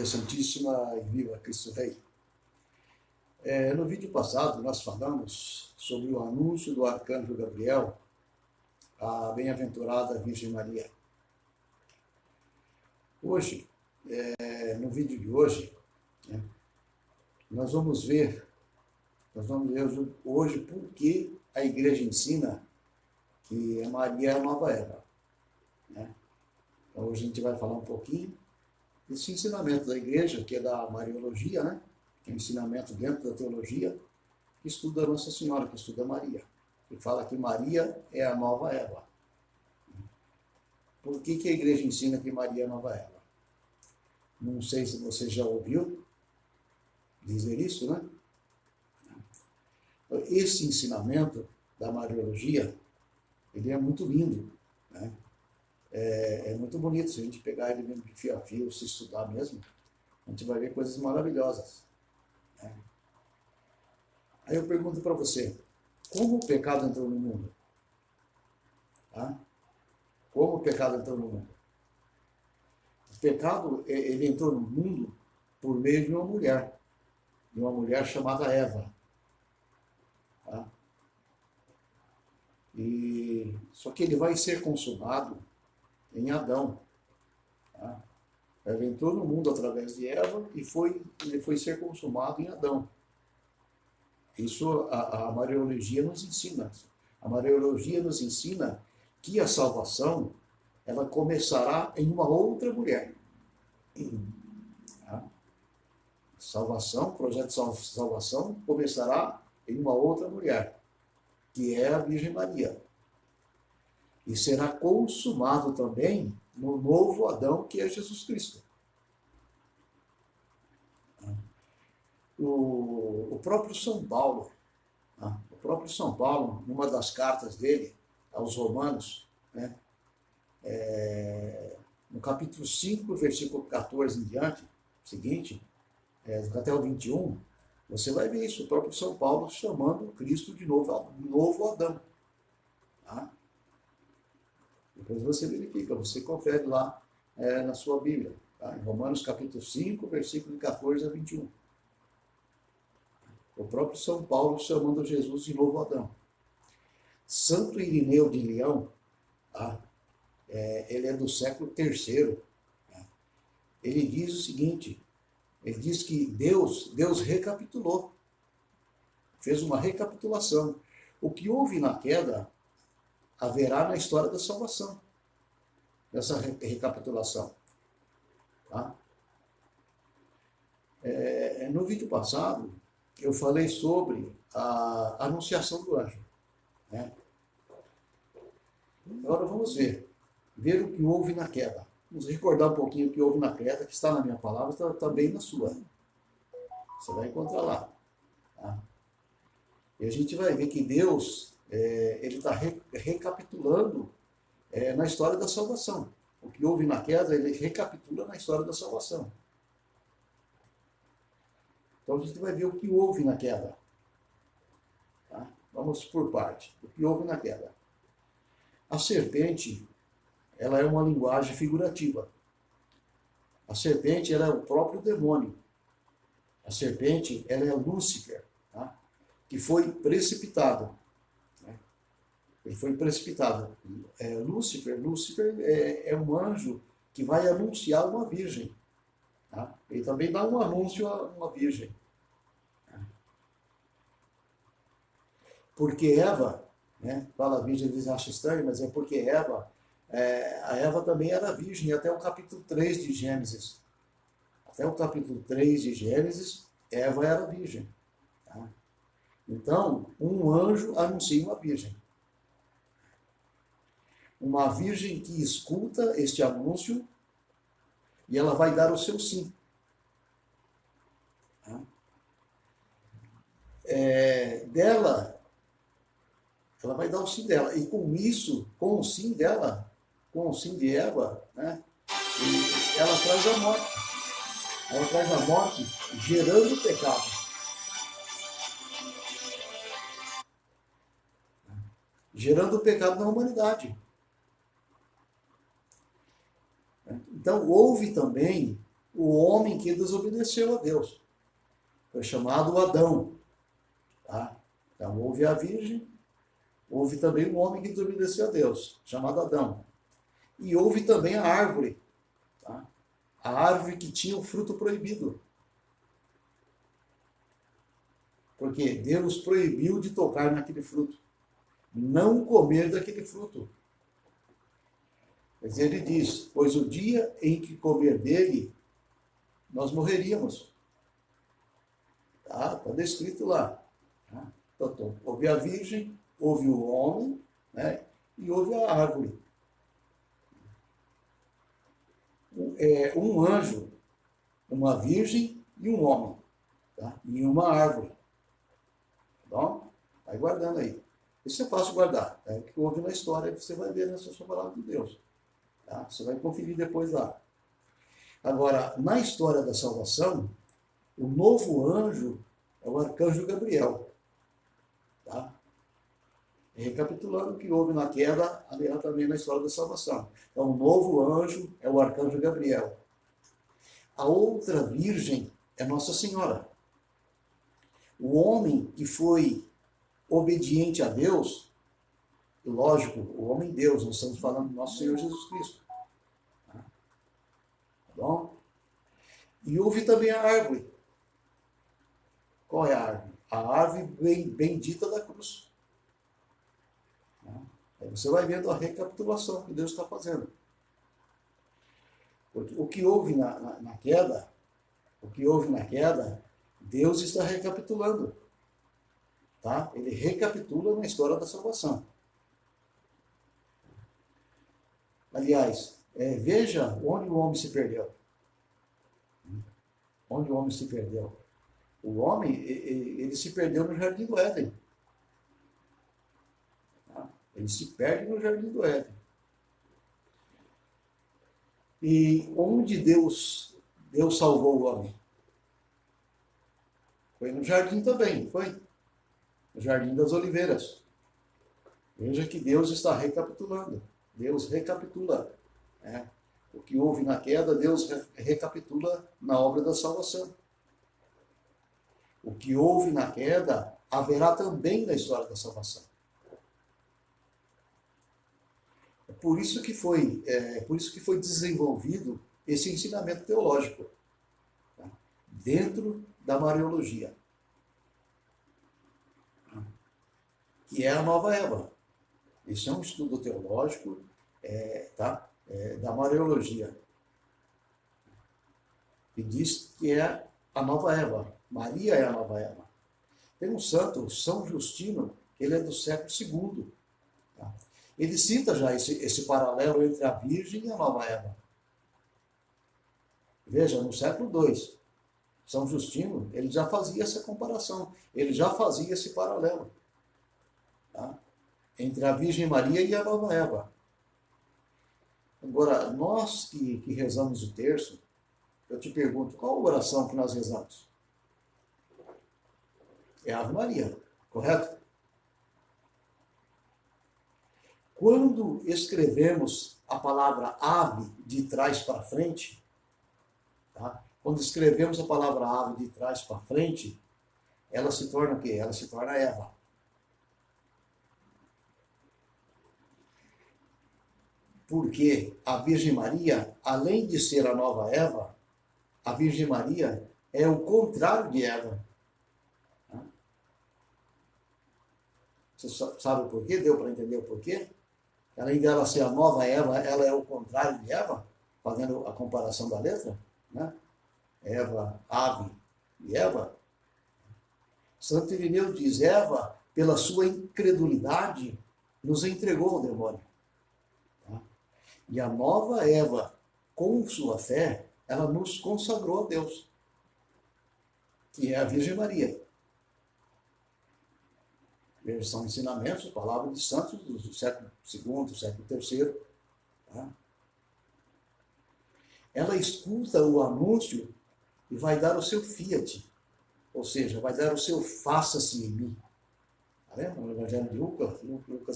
Maria Santíssima e viva Cristo Rei. No vídeo passado nós falamos sobre o anúncio do arcanjo Gabriel à bem-aventurada Virgem Maria. Hoje, no vídeo de hoje, nós vamos ver hoje por que a igreja ensina que a Maria é a nova Eva. Então hoje a gente vai falar um pouquinho desse ensinamento da igreja, que é da Mariologia, que é um ensinamento dentro da teologia, que estuda Nossa Senhora, que estuda Maria, que fala que Maria é a nova Eva. Por que a igreja ensina que Maria é a nova Eva? Não sei se você já ouviu dizer isso, né? Esse ensinamento da Mariologia, ele é muito lindo, né? É muito bonito, se a gente pegar ele mesmo de fio a fio, se estudar mesmo, a gente vai ver coisas maravilhosas. Aí eu pergunto para você, como o pecado entrou no mundo? Como o pecado entrou no mundo? O pecado, ele entrou no mundo por meio de uma mulher chamada Eva. Só que ele vai ser consumado em Adão. Ela entrou no mundo através de Eva e ele foi ser consumado em Adão. Isso a Mariologia nos ensina. A Mariologia nos ensina que a salvação ela começará em uma outra mulher. Salvação, o projeto de salvação começará em uma outra mulher, que é a Virgem Maria. E será consumado também no novo Adão, que é Jesus Cristo. O próprio São Paulo, numa das cartas dele aos Romanos, no capítulo 5, versículo 14 em diante, seguinte, até o 21, você vai ver isso, o próprio São Paulo chamando Cristo de novo Adão. Depois você verifica, você confere lá na sua Bíblia, em Romanos capítulo 5, versículo 14 a 21. O próprio São Paulo chamando Jesus de novo Adão. Santo Irineu de Leão, ele é do século III. Ele diz o seguinte, ele diz que Deus recapitulou, fez uma recapitulação. O que houve na queda haverá na história da salvação, dessa recapitulação. No vídeo passado, eu falei sobre a anunciação do anjo. Agora vamos ver o que houve na queda. Vamos recordar um pouquinho o que houve na queda, que está na minha palavra, está também na sua. Você vai encontrar lá. E a gente vai ver que Deus, ele está recapitulando na história da salvação. O que houve na queda, ele recapitula na história da salvação. Então a gente vai ver o que houve na queda. Vamos por parte. O que houve na queda. A serpente, ela é uma linguagem figurativa. A serpente, ela é o próprio demônio. A serpente, ela é Lúcifer, que foi precipitado. Ele foi precipitado. Lúcifer é um anjo que vai anunciar uma virgem. Ele também dá um anúncio a uma virgem. Porque Eva, fala a virgem, eles acham estranho, mas é porque Eva, a Eva também era virgem, até o capítulo 3 de Gênesis. Até o capítulo 3 de Gênesis, Eva era virgem. Então, um anjo anuncia uma virgem. Uma virgem que escuta este anúncio e ela vai dar o seu sim. Ela vai dar o sim dela. E com isso, com o sim dela, com o sim de Eva, ela traz a morte. Ela traz a morte gerando pecado. Gerando o pecado na humanidade. Então, houve também o homem que desobedeceu a Deus. Foi chamado Adão. Tá? Então, houve a virgem, houve também o homem que desobedeceu a Deus, chamado Adão. E houve também a árvore. Tá? A árvore que tinha o fruto proibido. Porque Deus proibiu de tocar naquele fruto. Não comer daquele fruto. Mas ele diz, pois o dia em que comer dele, nós morreríamos. Tá descrito lá. Tá? Então, houve a virgem, houve o homem, né? E houve a árvore. Um anjo, uma virgem e um homem. Tá? E uma árvore. Tá bom? Vai guardando aí. Isso é fácil guardar. É o que houve na história, você vai ver nessa sua palavra de Deus. Tá? Você vai conferir depois lá. Agora, na história da salvação, o novo anjo é o arcanjo Gabriel. Tá? Recapitulando o que houve na queda, haverá também na história da salvação. Então, o novo anjo é o arcanjo Gabriel. A outra virgem é Nossa Senhora. O homem que foi obediente a Deus, lógico, o homem Deus, nós estamos falando do nosso Senhor Jesus Cristo. Tá bom? E houve também a árvore. Qual é a árvore? A árvore bendita da cruz. Aí você vai vendo a recapitulação que Deus está fazendo. Porque o que houve na queda, Deus está recapitulando. Tá? Ele recapitula na história da salvação. Aliás, veja onde o homem se perdeu. Onde o homem se perdeu. O homem, ele se perdeu no Jardim do Éden. Tá? Ele se perde no Jardim do Éden. E onde Deus salvou o homem? Foi no jardim também, foi? No Jardim das Oliveiras. Veja que Deus está recapitulando. Deus recapitula. Né? O que houve na queda, Deus recapitula na obra da salvação. O que houve na queda, haverá também na história da salvação. É por isso que foi desenvolvido esse ensinamento teológico, tá? Dentro da Mariologia, que é a nova Eva. Isso é um estudo teológico da Mariologia, que diz que é a nova Eva. Maria é a nova Eva. Tem um santo, São Justino, que ele é do século II. Tá? Ele cita já esse paralelo entre a Virgem e a nova Eva. Veja, no século II, São Justino, ele já fazia essa comparação, ele já fazia esse paralelo, tá? Entre a Virgem Maria e a nova Eva. Agora, nós que rezamos o terço, eu te pergunto, qual a oração que nós rezamos? É a Ave Maria, correto? Quando escrevemos a palavra ave de trás para frente, tá? Quando escrevemos a palavra ave de trás para frente, ela se torna o quê? Ela se torna Eva. Porque a Virgem Maria, além de ser a nova Eva, a Virgem Maria é o contrário de Eva. Você sabe o porquê? Deu para entender o porquê? Além dela ser a nova Eva, ela é o contrário de Eva, fazendo a comparação da letra, né? Eva, ave e Eva. Santo Irineu diz, Eva, pela sua incredulidade, nos entregou ao demônio. Tá? E a nova Eva, com sua fé, ela nos consagrou a Deus, que é a Virgem Maria. São ensinamentos, palavras de santos do século II, do século III. Tá? Ela escuta o anúncio e vai dar o seu fiat, ou seja, vai dar o seu faça-se em mim. Tá vendo? No Evangelho de Lucas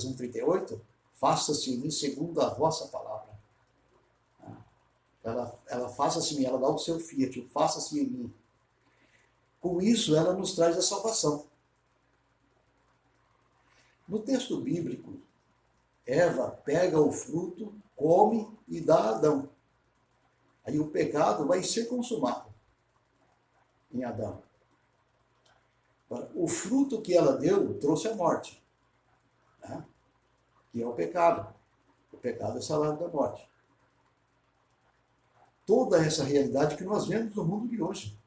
1,38, faça-se em mim segundo a vossa palavra. Tá? Ela faça-se em mim, ela dá o seu fiat, faça-se em mim. Com isso, ela nos traz a salvação. No texto bíblico, Eva pega o fruto, come e dá a Adão. Aí o pecado vai ser consumado em Adão. O fruto que ela deu trouxe a morte, né? Que é o pecado. O pecado é o salário da morte. Toda essa realidade que nós vemos no mundo de hoje.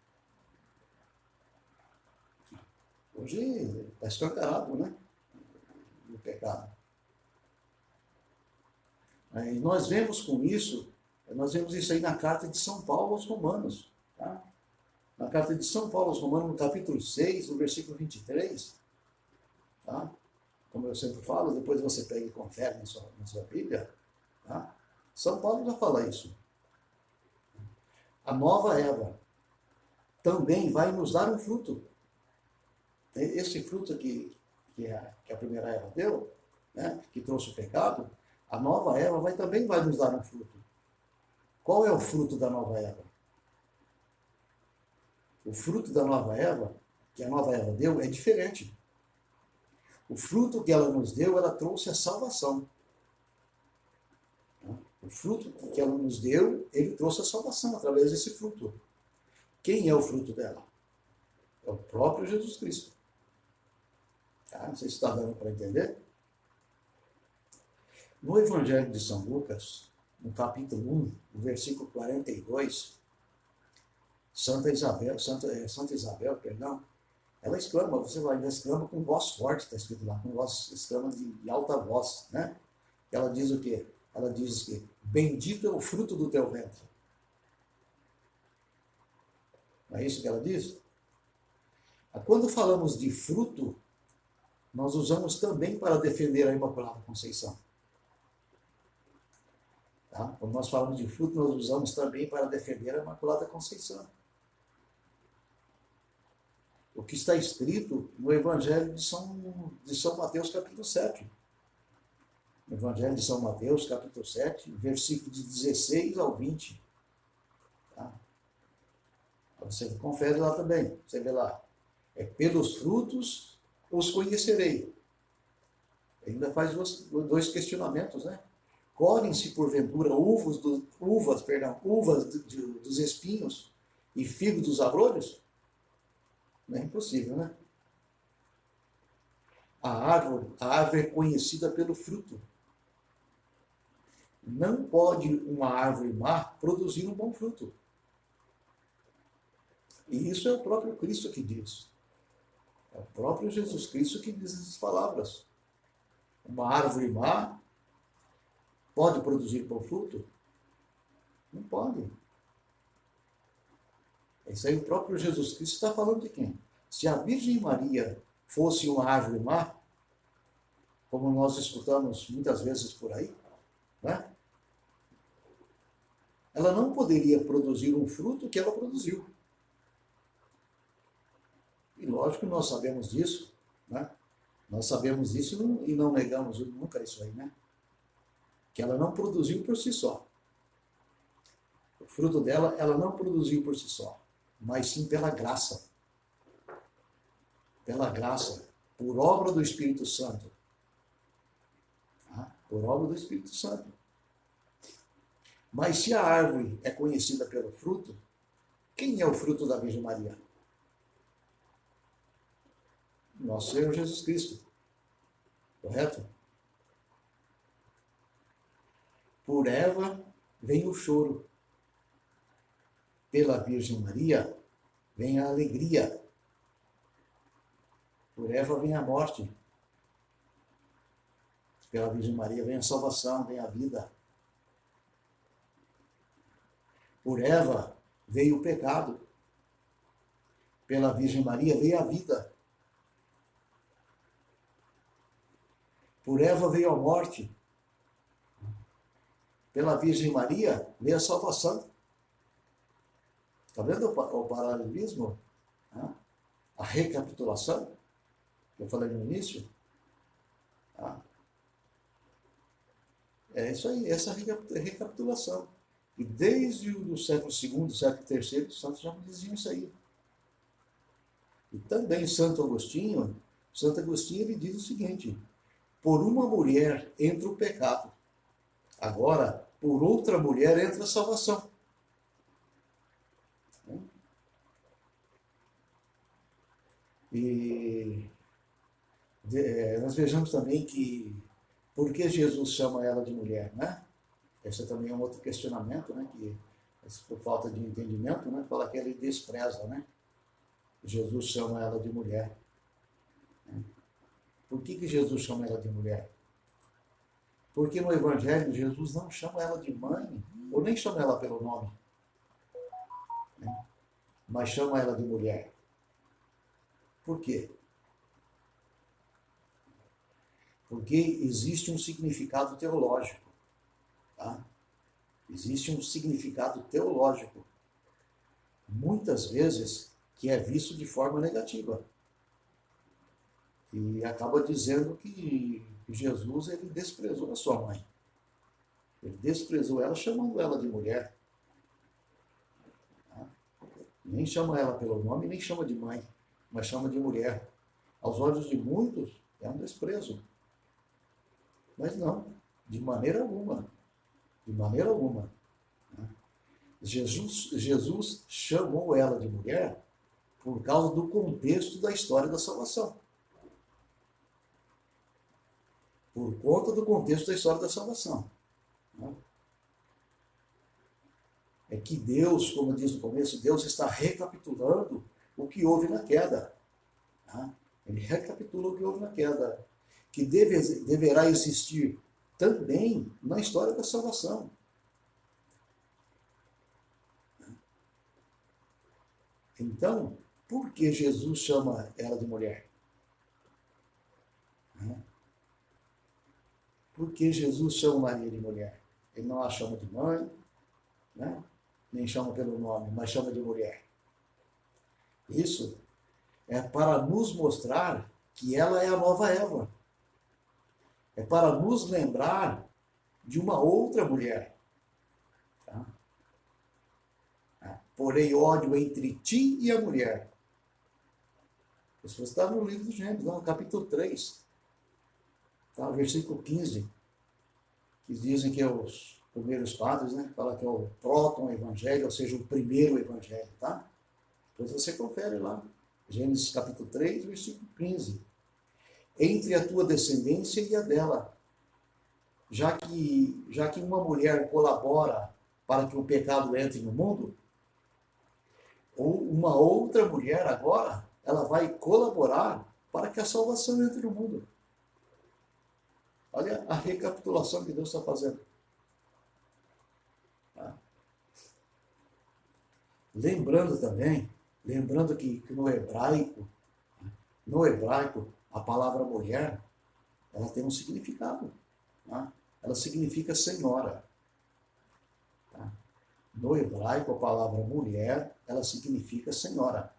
Hoje está escancarado, né? O pecado. E nós vemos isso aí na carta de São Paulo aos Romanos. Tá? Na carta de São Paulo aos Romanos, no capítulo 6, no versículo 23, tá? Como eu sempre falo, depois você pega e confere na sua Bíblia, tá? São Paulo já fala isso. A nova Eva também vai nos dar um fruto. Esse fruto que a primeira Eva deu, né, que trouxe o pecado, a nova Eva também vai nos dar um fruto. Qual é o fruto da nova Eva? O fruto da nova Eva, que a nova Eva deu, é diferente. O fruto que ela nos deu, ela trouxe a salvação. O fruto que ela nos deu, ele trouxe a salvação através desse fruto. Quem é o fruto dela? É o próprio Jesus Cristo. Tá? Não sei se está dando para entender. No Evangelho de São Lucas, no capítulo 1, no versículo 42, Santa Isabel, ela exclama, você vai ver, exclama com voz forte, está escrito lá, com voz, exclama de alta voz, né? Ela diz o quê? Ela diz que bendito é o fruto do teu ventre. Não é isso que ela diz? Quando falamos de fruto, nós usamos também para defender a Imaculada Conceição. Tá? Quando nós falamos de fruto, nós usamos também para defender a Imaculada Conceição. O que está escrito no Evangelho de São Mateus, capítulo 7. No Evangelho de São Mateus, capítulo 7, versículo de 16 ao 20. Tá? Você confere lá também. Você vê lá. Pelos frutos os conhecerei. Ainda faz dois questionamentos, né? Colhem-se porventura uvas dos espinhos e figos dos abrolhos? Não é impossível, né? A árvore é conhecida pelo fruto. Não pode uma árvore má produzir um bom fruto. E isso é o próprio Cristo que diz. É o próprio Jesus Cristo que diz essas palavras. Uma árvore má pode produzir bom fruto? Não pode. Isso aí o próprio Jesus Cristo está falando de quem? Se a Virgem Maria fosse uma árvore má, como nós escutamos muitas vezes por aí, né? Ela não poderia produzir um fruto que ela produziu. E lógico que nós sabemos disso, né? Nós sabemos disso e não negamos nunca isso aí, né? Que ela não produziu por si só. O fruto dela, ela não produziu por si só, mas sim pela graça. Pela graça, por obra do Espírito Santo. Tá? Por obra do Espírito Santo. Mas se a árvore é conhecida pelo fruto, quem é o fruto da Virgem Maria? Nosso Senhor Jesus Cristo. Correto? Por Eva vem o choro. Pela Virgem Maria vem a alegria. Por Eva vem a morte. Pela Virgem Maria vem a salvação, vem a vida. Por Eva veio o pecado. Pela Virgem Maria veio a vida. Por Eva veio a morte. Pela Virgem Maria veio a salvação. Está vendo o paralelismo? A recapitulação que eu falei no início? É isso aí, essa recapitulação. E desde o século II, século III, os santos já diziam isso aí. E também Santo Agostinho ele diz o seguinte: por uma mulher entra o pecado, agora por outra mulher entra a salvação. E nós vejamos também que por que Jesus chama ela de mulher, né? Esse também é um outro questionamento, né? Que por falta de entendimento, né? Fala que ele despreza, né? Jesus chama ela de mulher. Né? Por que Jesus chama ela de mulher? Porque no Evangelho Jesus não chama ela de mãe, ou nem chama ela pelo nome, né? Mas chama ela de mulher. Por quê? Porque existe um significado teológico. Tá? Existe um significado teológico, muitas vezes, que é visto de forma negativa. E acaba dizendo que Jesus ele desprezou a sua mãe. Ele desprezou ela, chamando ela de mulher. Tá? Nem chama ela pelo nome, nem chama de mãe, mas chama de mulher. Aos olhos de muitos, é um desprezo. Mas não, de maneira alguma. De maneira alguma. Jesus chamou ela de mulher por causa do contexto da história da salvação. Por conta do contexto da história da salvação. É que Deus, como diz no começo, Deus está recapitulando o que houve na queda. Ele recapitula o que houve na queda. Que deverá existir também na história da salvação. Então, por que Jesus chama ela de mulher? Por que Jesus chama Maria de mulher? Ele não a chama de mãe, né? Nem chama pelo nome, mas chama de mulher. Isso é para nos mostrar que ela é a nova Eva. É para nos lembrar de uma outra mulher. Tá? Porém, ódio entre ti e a mulher. Isso está no livro dos Gênesis, no capítulo 3, tá? Versículo 15, que dizem que é os primeiros padres, né? Fala que é o proto-evangelho, ou seja, o primeiro evangelho, tá? Depois você confere lá. Gênesis capítulo 3, versículo 15. Entre a tua descendência e a dela, já que uma mulher colabora para que o pecado entre no mundo, ou uma outra mulher agora, ela vai colaborar para que a salvação entre no mundo. Olha a recapitulação que Deus está fazendo. Tá? Lembrando também, que no hebraico, a palavra mulher, ela tem um significado. Tá? Ela significa senhora. Tá? No hebraico, a palavra mulher, ela significa senhora.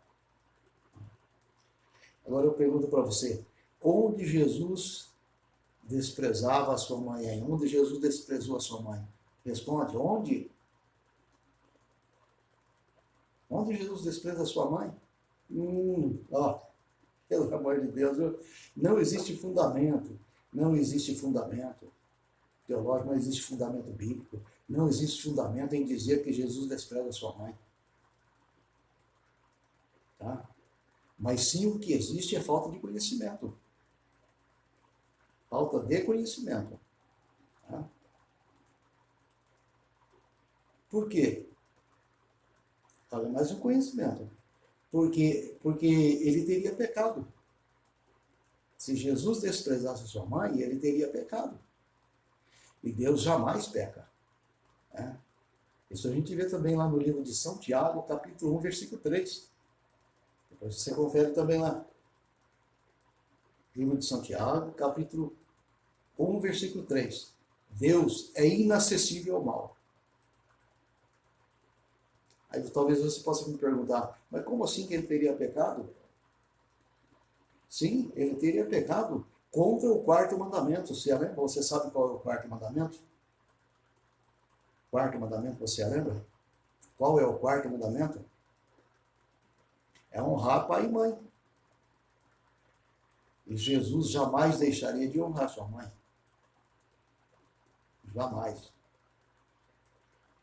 Agora eu pergunto para você, onde Jesus desprezava a sua mãe? Onde Jesus desprezou a sua mãe? Responde, onde? Onde Jesus despreza a sua mãe? Pelo amor de Deus, não existe fundamento. Não existe fundamento teológico, não existe fundamento bíblico. Não existe fundamento em dizer que Jesus despreza a sua mãe. Tá? Mas sim o que existe é falta de conhecimento. Falta de conhecimento. Tá? Por quê? Fala mais um conhecimento. Porque ele teria pecado. Se Jesus desprezasse sua mãe, ele teria pecado. E Deus jamais peca. Né? Isso a gente vê também lá no livro de São Tiago, capítulo 1, versículo 3. Depois você confere também lá. Livro de São Tiago, capítulo 1, versículo 3. Deus é inacessível ao mal. Aí talvez você possa me perguntar, mas como assim que ele teria pecado? Sim, ele teria pecado contra o quarto mandamento. Você sabe qual é o quarto mandamento? quarto mandamento, você lembra? Qual é o quarto mandamento? É honrar pai e mãe. E Jesus jamais deixaria de honrar sua mãe. Jamais.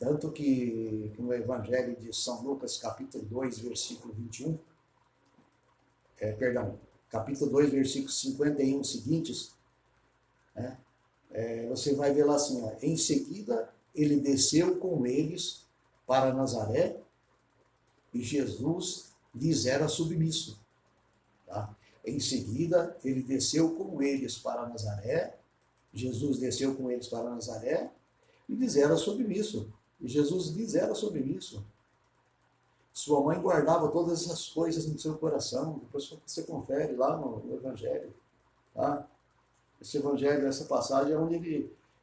Tanto que no Evangelho de São Lucas, capítulo 2, versículo 21, capítulo 2, versículos 51 seguintes, né, você vai ver lá assim, ó, em seguida ele desceu com eles para Nazaré e Jesus lhes era submisso. Tá? Em seguida ele desceu com eles para Nazaré, Jesus desceu com eles para Nazaré e lhes era submisso. E Jesus lhes era submisso. Sua mãe guardava todas essas coisas no seu coração. Depois você confere lá no Evangelho. Tá? Esse Evangelho, essa passagem é onde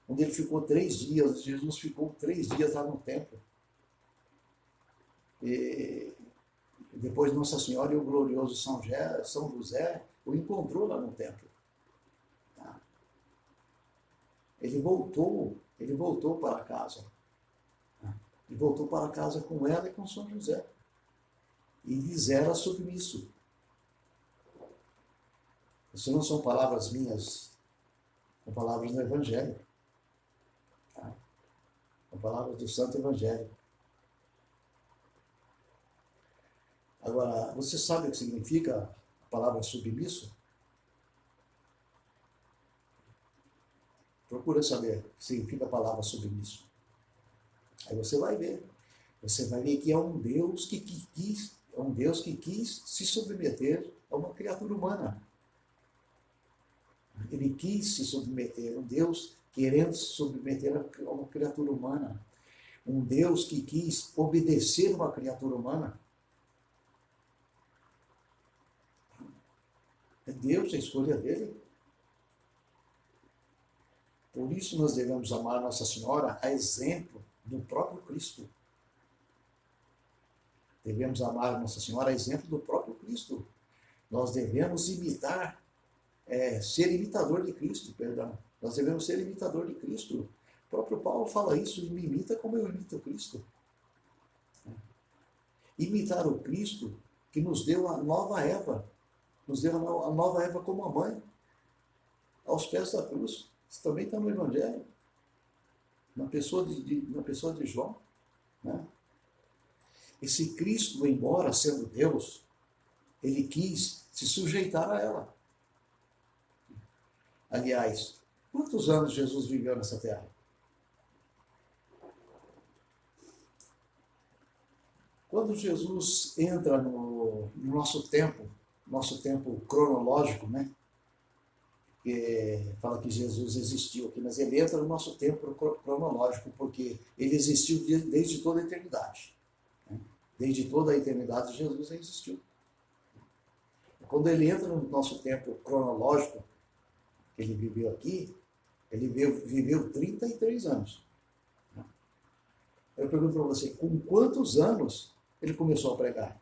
ele ficou 3 dias. Jesus ficou 3 dias lá no templo. E depois Nossa Senhora e o glorioso São José o encontrou lá no templo. Tá? Ele voltou para casa. E voltou para casa com ela e com São José. E lhes era submisso. Isso não são palavras minhas, são palavras do Evangelho. Tá? São palavras do Santo Evangelho. Agora, você sabe o que significa a palavra submisso? Procura saber o que significa a palavra submisso. Aí você vai ver. Você vai ver que é um Deus que quis se submeter a uma criatura humana. Ele quis se submeter, um Deus querendo se submeter a uma criatura humana. Um Deus que quis obedecer uma criatura humana. É Deus a escolha dele. Por isso nós devemos amar Nossa Senhora a exemplo do próprio Cristo. Devemos amar Nossa Senhora a exemplo do próprio Cristo. Nós devemos imitar, ser imitador de Cristo, perdão. Nós devemos ser imitador de Cristo. O próprio Paulo fala isso, me imita como eu imito Cristo. Imitar o Cristo que nos deu a nova Eva. Nos deu a nova Eva como a mãe, aos pés da cruz. Isso também está no Evangelho. Na pessoa de João. Né? Esse Cristo, embora sendo Deus, ele quis se sujeitar a ela. Aliás, quantos anos Jesus viveu nessa terra? Quando Jesus entra no nosso tempo cronológico, né? Que fala que Jesus existiu aqui, mas ele entra no nosso tempo cronológico, porque ele existiu desde toda a eternidade. Né? Desde toda a eternidade, Jesus existiu. Quando ele entra no nosso tempo cronológico, que ele viveu aqui, ele viveu 33 anos. Eu pergunto para você, com quantos anos ele começou a pregar?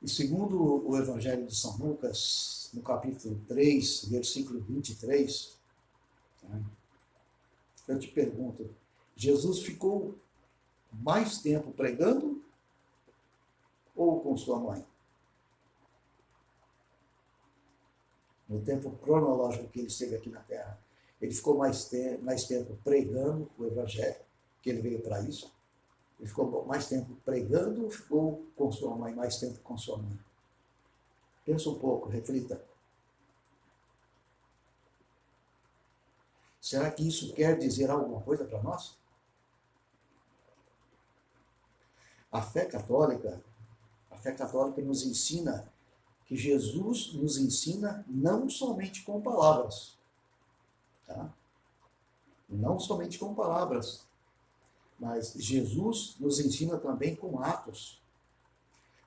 E segundo o Evangelho de São Lucas, no capítulo 3, versículo 23, eu te pergunto, Jesus ficou mais tempo pregando ou com sua mãe? No tempo cronológico que ele esteve aqui na Terra, ele ficou mais tempo pregando o Evangelho, que ele veio para isso. Ele ficou mais tempo pregando ou ficou com sua mãe, mais tempo com sua mãe? Pensa um pouco, reflita. Será que isso quer dizer alguma coisa para nós? A fé católica nos ensina que Jesus nos ensina não somente com palavras, tá? Não somente com palavras, mas Jesus nos ensina também com atos.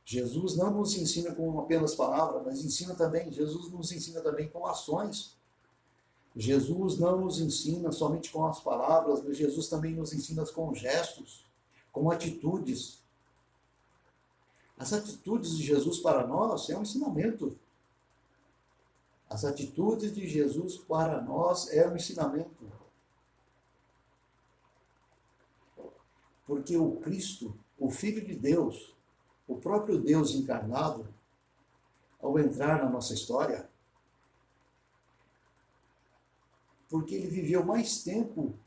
Jesus não nos ensina com apenas palavras, mas Jesus nos ensina também com ações. Jesus não nos ensina somente com as palavras, mas Jesus também nos ensina com gestos, com atitudes. As atitudes de Jesus para nós é um ensinamento. As atitudes de Jesus para nós é um ensinamento. Porque o Cristo, o Filho de Deus, o próprio Deus encarnado, ao entrar na nossa história, porque ele viveu mais tempo,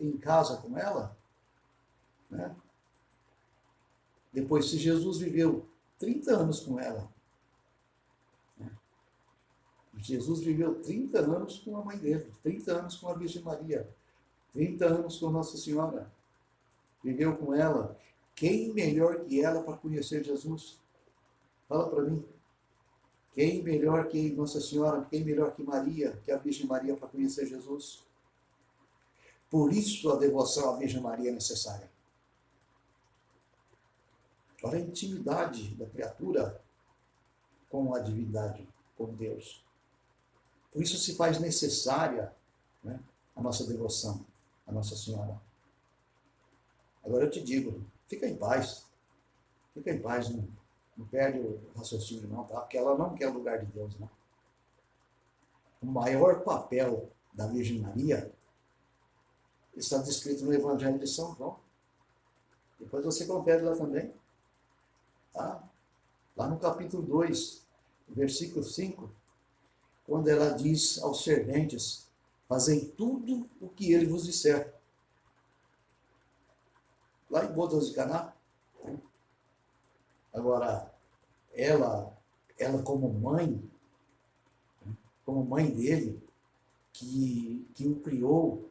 em casa com ela, né? Depois, se Jesus viveu 30 anos com ela, né? Jesus viveu 30 anos com a mãe dele, 30 anos com a Virgem Maria, 30 anos com Nossa Senhora, viveu com ela. Quem melhor que ela para conhecer Jesus? Fala para mim. Quem melhor que Nossa Senhora, quem melhor que Maria, que a Virgem Maria para conhecer Jesus? Por isso a devoção à Virgem Maria é necessária. Olha a intimidade da criatura com a divindade, com Deus. Por isso se faz necessária, né, a nossa devoção à Nossa Senhora. Agora eu te digo, fica em paz, não perde o raciocínio não, tá? Porque ela não quer o lugar de Deus, não. O maior papel da Virgem Maria está descrito no Evangelho de São João. Depois você confere lá também. Tá? Lá no capítulo 2, versículo 5, quando ela diz aos serventes: fazei tudo o que ele vos disser. Lá em Bodas de Caná. Agora, ela como mãe dele, que o criou,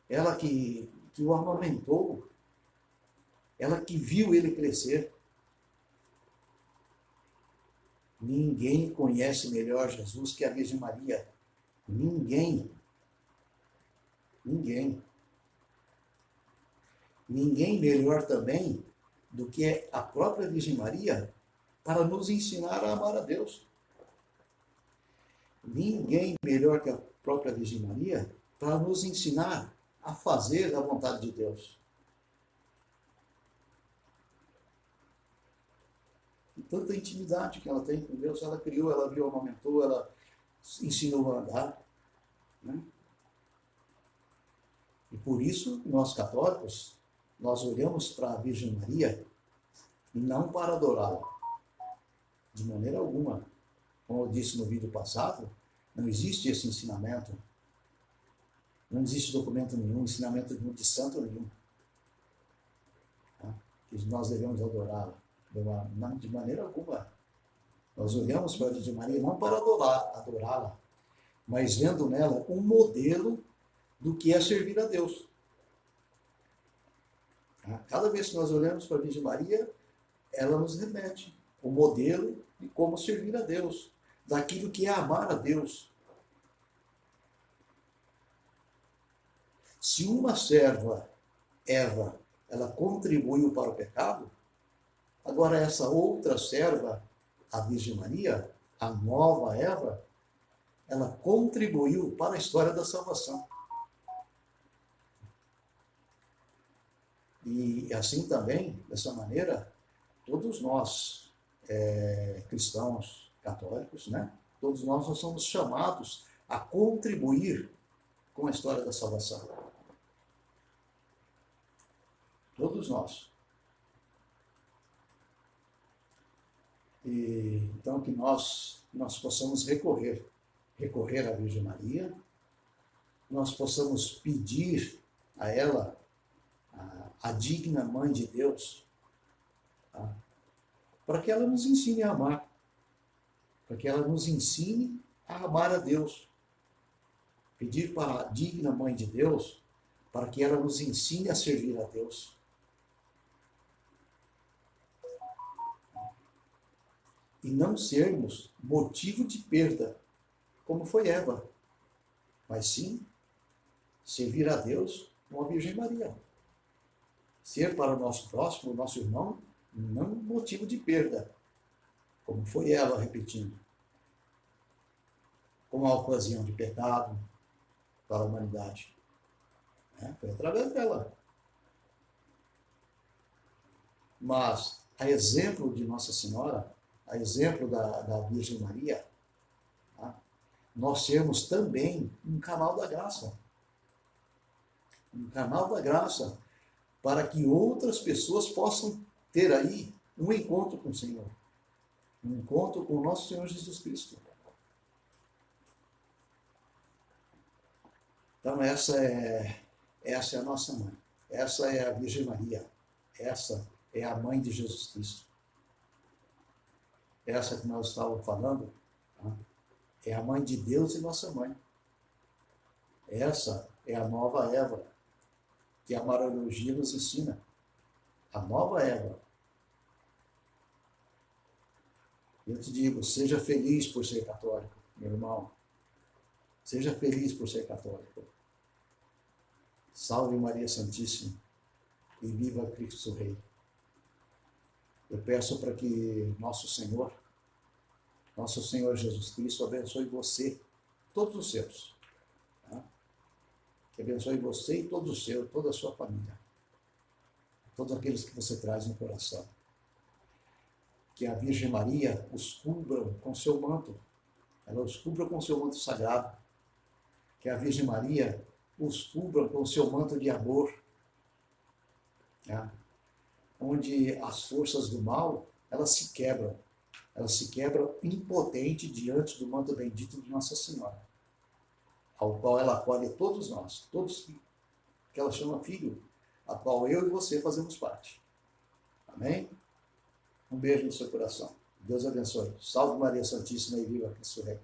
ela que o amamentou, ela que viu ele crescer. Ninguém conhece melhor Jesus que a Virgem Maria. Ninguém. Ninguém. Ninguém melhor também do que a própria Virgem Maria para nos ensinar a amar a Deus. Ninguém melhor que a própria Virgem Maria para nos ensinar a fazer a vontade de Deus. E tanta intimidade que ela tem com Deus, ela criou, ela viu, amamentou, ela ensinou a andar. Né? E por isso, nós católicos, nós olhamos para a Virgem Maria não para adorá-la, de maneira alguma. Como eu disse no vídeo passado, não existe esse ensinamento, não existe documento nenhum, ensinamento de santo nenhum, tá? Que nós devemos adorá-la. Não, de maneira alguma. Nós olhamos para a Virgem Maria não para adorá-la, mas vendo nela um modelo do que é servir a Deus. Cada vez que nós olhamos para a Virgem Maria, ela nos remete o modelo de como servir a Deus, daquilo que é amar a Deus. Se uma serva, Eva, ela contribuiu para o pecado, agora essa outra serva, a Virgem Maria, a nova Eva, ela contribuiu para a história da salvação. E assim também, dessa maneira, todos nós, cristãos, católicos, né? Todos nós somos chamados a contribuir com a história da salvação. Todos nós. E, então, que nós possamos recorrer à Virgem Maria, nós possamos pedir a ela, a digna Mãe de Deus, tá? Para que ela nos ensine a amar, para que ela nos ensine a amar a Deus. Pedir para a digna Mãe de Deus, para que ela nos ensine a servir a Deus. E não sermos motivo de perda, como foi Eva, mas sim servir a Deus com a Virgem Maria. Ser para o nosso próximo, o nosso irmão, não motivo de perda, como foi ela, repetindo, como a ocasião de pecado para a humanidade. Foi através dela. Mas, a exemplo de Nossa Senhora, a exemplo da Virgem Maria, tá? Nós sermos também um canal da graça. um canal da graça, para que outras pessoas possam ter aí um encontro com o Senhor, um encontro com o nosso Senhor Jesus Cristo. Então essa é a nossa mãe, essa é a Virgem Maria, essa é a mãe de Jesus Cristo. Essa que nós estávamos falando, tá? É a mãe de Deus e nossa mãe. Essa é a nova Eva, que a Marologia nos ensina. A nova Eva. Eu te digo, seja feliz por ser católico, meu irmão. Seja feliz por ser católico. Salve Maria Santíssima e viva Cristo Rei. Eu peço para que nosso Senhor Jesus Cristo, abençoe você, todos os seus. Tá? Que abençoe você e todos os seus, toda a sua família. Todos aqueles que você traz no coração. Que a Virgem Maria os cubra com seu manto. Ela os cubra com seu manto sagrado. Que a Virgem Maria os cubra com seu manto de amor. Tá? Onde as forças do mal, elas se quebram impotente diante do manto bendito de Nossa Senhora, ao qual ela acolhe todos nós, todos que ela chama filho, a qual eu e você fazemos parte. Amém? Um beijo no seu coração. Deus abençoe. Salve Maria Santíssima e viva Cristo Rei.